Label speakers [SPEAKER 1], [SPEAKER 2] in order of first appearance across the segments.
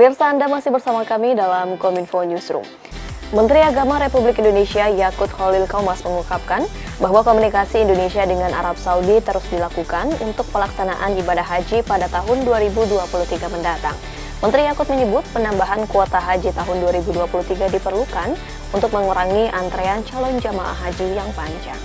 [SPEAKER 1] Pemirsa, Anda masih bersama kami dalam Kominfo Newsroom. Menteri Agama Republik Indonesia Yakut Khalil Qomas mengungkapkan bahwa komunikasi Indonesia dengan Arab Saudi terus dilakukan untuk pelaksanaan ibadah haji pada tahun 2023 mendatang. Menteri Yakut menyebut penambahan kuota haji tahun 2023 diperlukan untuk mengurangi antrean calon jamaah haji yang panjang.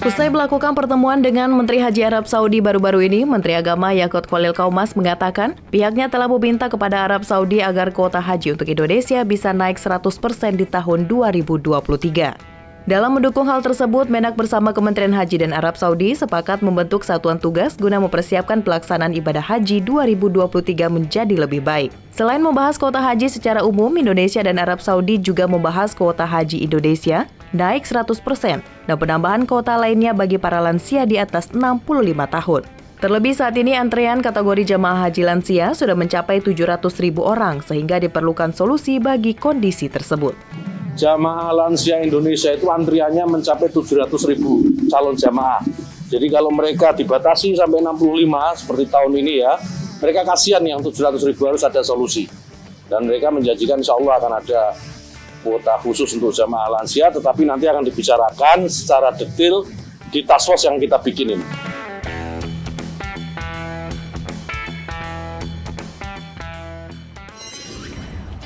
[SPEAKER 2] Usai melakukan pertemuan dengan Menteri Haji Arab Saudi baru-baru ini, Menteri Agama Yakut Khalil Qomas mengatakan pihaknya telah meminta kepada Arab Saudi agar kuota haji untuk Indonesia bisa naik 100% di tahun 2023. Dalam mendukung hal tersebut, Menak bersama Kementerian Haji dan Arab Saudi sepakat membentuk satuan tugas guna mempersiapkan pelaksanaan ibadah haji 2023 menjadi lebih baik. Selain membahas kuota haji secara umum, Indonesia dan Arab Saudi juga membahas kuota haji Indonesia naik 100% dan penambahan kuota lainnya bagi para lansia di atas 65 tahun. Terlebih saat ini antrean kategori jamaah haji lansia sudah mencapai 700.000 orang sehingga diperlukan solusi bagi kondisi tersebut.
[SPEAKER 3] Jamaah lansia Indonesia itu antriannya mencapai 700.000 calon jamaah. Jadi kalau mereka dibatasi sampai 65 seperti tahun ini ya, mereka kasihan yang 700.000 harus ada solusi. Dan mereka menjanjikan insya Allah akan ada kuota khusus untuk jamaah lansia, tetapi nanti akan dibicarakan secara detail di task force yang kita bikin ini.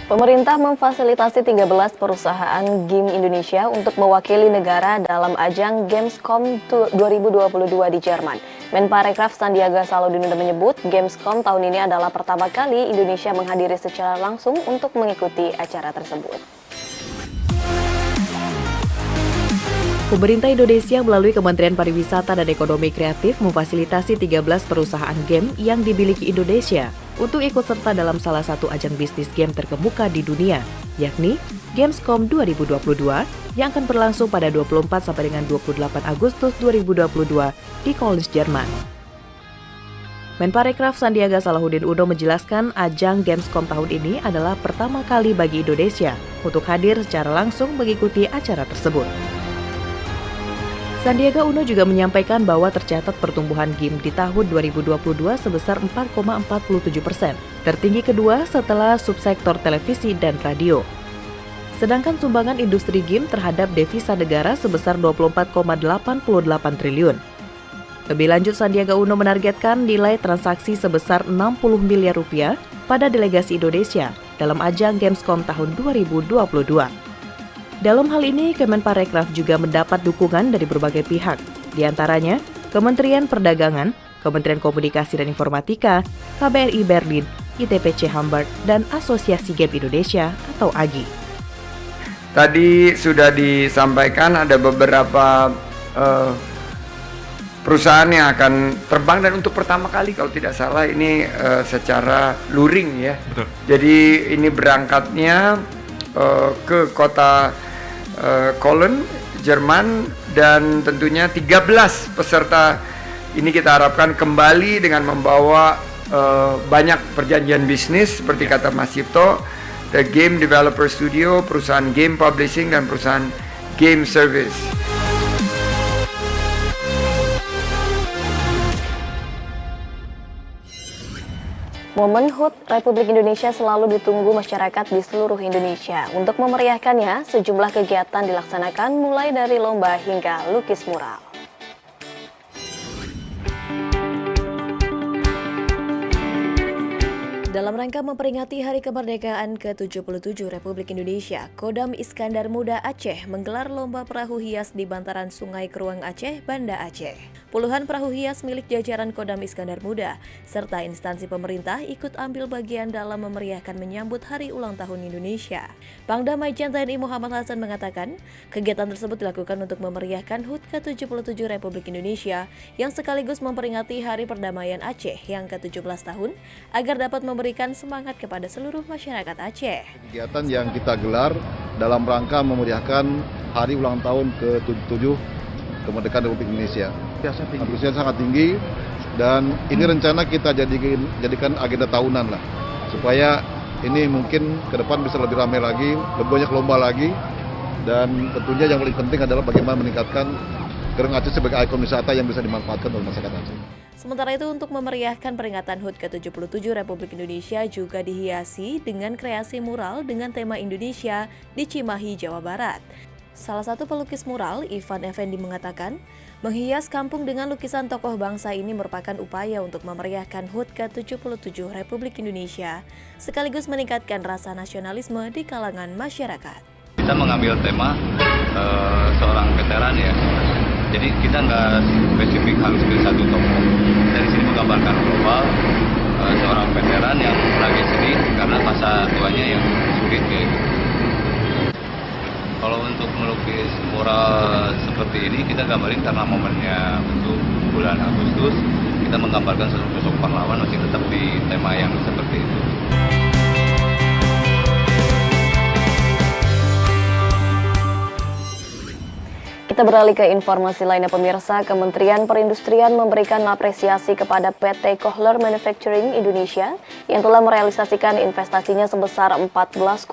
[SPEAKER 1] Pemerintah memfasilitasi 13 perusahaan game Indonesia untuk mewakili negara dalam ajang Gamescom 2022 di Jerman. Menparekraf Sandiaga Salahuddin menyebut Gamescom tahun ini adalah pertama kali Indonesia menghadiri secara langsung untuk mengikuti acara tersebut.
[SPEAKER 2] Pemerintah Indonesia melalui Kementerian Pariwisata dan Ekonomi Kreatif memfasilitasi 13 perusahaan game yang dimiliki Indonesia untuk ikut serta dalam salah satu ajang bisnis game terkemuka di dunia, yakni Gamescom 2022 yang akan berlangsung pada 24 sampai dengan 28 Agustus 2022 di Köln, Jerman. Menparekraf Sandiaga Salahuddin Uno menjelaskan ajang Gamescom tahun ini adalah pertama kali bagi Indonesia untuk hadir secara langsung mengikuti acara tersebut. Sandiaga Uno juga menyampaikan bahwa tercatat pertumbuhan game di tahun 2022 sebesar 4,47%, tertinggi kedua setelah subsektor televisi dan radio. Sedangkan sumbangan industri game terhadap devisa negara sebesar 24,88 triliun. Lebih lanjut, Sandiaga Uno menargetkan nilai transaksi sebesar 60 miliar rupiah pada delegasi Indonesia dalam ajang Gamescom tahun 2022. Dalam hal ini, Kemenparekraf juga mendapat dukungan dari berbagai pihak, di antaranya Kementerian Perdagangan, Kementerian Komunikasi dan Informatika, KBRI Berlin, ITPC Hamburg, dan Asosiasi Game Indonesia atau AGI.
[SPEAKER 4] Tadi sudah disampaikan ada beberapa perusahaan yang akan terbang dan untuk pertama kali kalau tidak salah ini secara luring ya. Betul. Jadi ini berangkatnya ke kota Köln, Jerman, dan tentunya 13 peserta ini kita harapkan kembali dengan membawa banyak perjanjian bisnis seperti kata Mas Cipto, The Game Developer Studio, perusahaan game publishing, dan perusahaan game service.
[SPEAKER 1] Momen HUT Republik Indonesia selalu ditunggu masyarakat di seluruh Indonesia. Untuk memeriahkannya, sejumlah kegiatan dilaksanakan mulai dari lomba hingga lukis mural. Dalam rangka memperingati Hari Kemerdekaan ke-77 Republik Indonesia, Kodam Iskandar Muda Aceh menggelar lomba perahu hias di bantaran Sungai Keruang Aceh, Banda Aceh. Puluhan perahu hias milik jajaran Kodam Iskandar Muda serta instansi pemerintah ikut ambil bagian dalam memeriahkan menyambut Hari Ulang Tahun Indonesia. Pangdam Majen TNI Muhammad Hasan mengatakan, kegiatan tersebut dilakukan untuk memeriahkan HUT ke-77 Republik Indonesia yang sekaligus memperingati Hari Perdamaian Aceh yang ke-17 tahun agar dapat memberikan semangat kepada seluruh masyarakat Aceh.
[SPEAKER 5] Kegiatan yang kita gelar dalam rangka memeriahkan Hari Ulang Tahun ke-77 Kemerdekaan Republik Indonesia. Antusiasnya sangat tinggi dan ini rencana kita jadikan agenda tahunan lah, supaya ini mungkin ke depan bisa lebih ramai lagi, lebih banyak lomba lagi, dan tentunya yang paling penting adalah bagaimana meningkatkan Kereng Aceh sebagai ikon wisata yang bisa dimanfaatkan oleh masyarakat Aceh.
[SPEAKER 1] Sementara itu untuk memeriahkan peringatan HUT ke-77 Republik Indonesia juga dihiasi dengan kreasi mural dengan tema Indonesia di Cimahi, Jawa Barat. Salah satu pelukis mural, Ivan Effendi, mengatakan, menghias kampung dengan lukisan tokoh bangsa ini merupakan upaya untuk memeriahkan HUT ke-77 Republik Indonesia, sekaligus meningkatkan rasa nasionalisme di kalangan masyarakat.
[SPEAKER 6] Kita mengambil tema seorang veteran ya. Jadi kita nggak spesifik harus pilih satu tokoh. Dari sini menggambarkan global seorang veteran yang lagi sedih karena masa tuanya yang sulit kayak gitu. Kalau untuk melukis mural seperti ini kita gambarin karena momennya untuk bulan Agustus, kita menggambarkan sosok pahlawan masih tetap di tema yang seperti itu.
[SPEAKER 1] Kita beralih ke informasi lainnya pemirsa. Kementerian Perindustrian memberikan apresiasi kepada PT Kohler Manufacturing Indonesia yang telah merealisasikan investasinya sebesar 14,5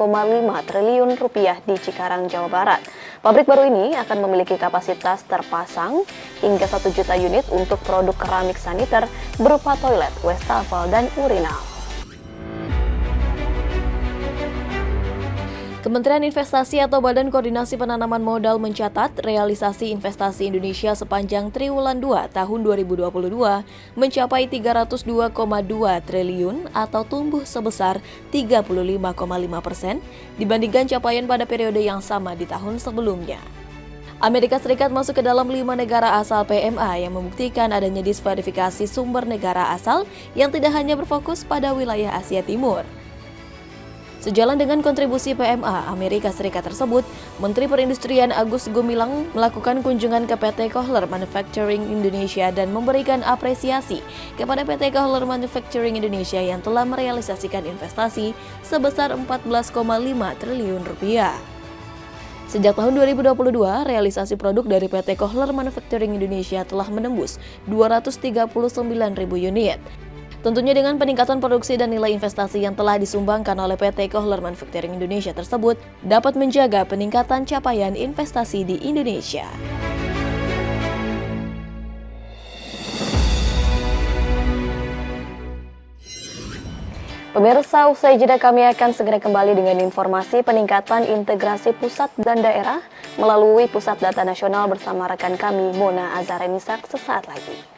[SPEAKER 1] triliun rupiah di Cikarang, Jawa Barat. Pabrik baru ini akan memiliki kapasitas terpasang hingga 1 juta unit untuk produk keramik saniter berupa toilet, wastafel, dan urinal. Kementerian Investasi atau Badan Koordinasi Penanaman Modal mencatat realisasi investasi Indonesia sepanjang triwulan 2 tahun 2022 mencapai 302,2 triliun atau tumbuh sebesar 35,5% dibandingkan capaian pada periode yang sama di tahun sebelumnya. Amerika Serikat masuk ke dalam 5 negara asal PMA yang membuktikan adanya disverifikasi sumber negara asal yang tidak hanya berfokus pada wilayah Asia Timur. Sejalan dengan kontribusi PMA Amerika Serikat tersebut, Menteri Perindustrian Agus Gumilang melakukan kunjungan ke PT Kohler Manufacturing Indonesia dan memberikan apresiasi kepada PT Kohler Manufacturing Indonesia yang telah merealisasikan investasi sebesar 14,5 triliun rupiah. Sejak tahun 2022, realisasi produk dari PT Kohler Manufacturing Indonesia telah menembus 239.000 unit. Tentunya dengan peningkatan produksi dan nilai investasi yang telah disumbangkan oleh PT Kohler Manufacturing Indonesia tersebut dapat menjaga peningkatan capaian investasi di Indonesia. Pemirsa, usai jeda kami akan segera kembali dengan informasi peningkatan integrasi pusat dan daerah melalui Pusat Data Nasional bersama rekan kami Mona Azharenisak sesaat lagi.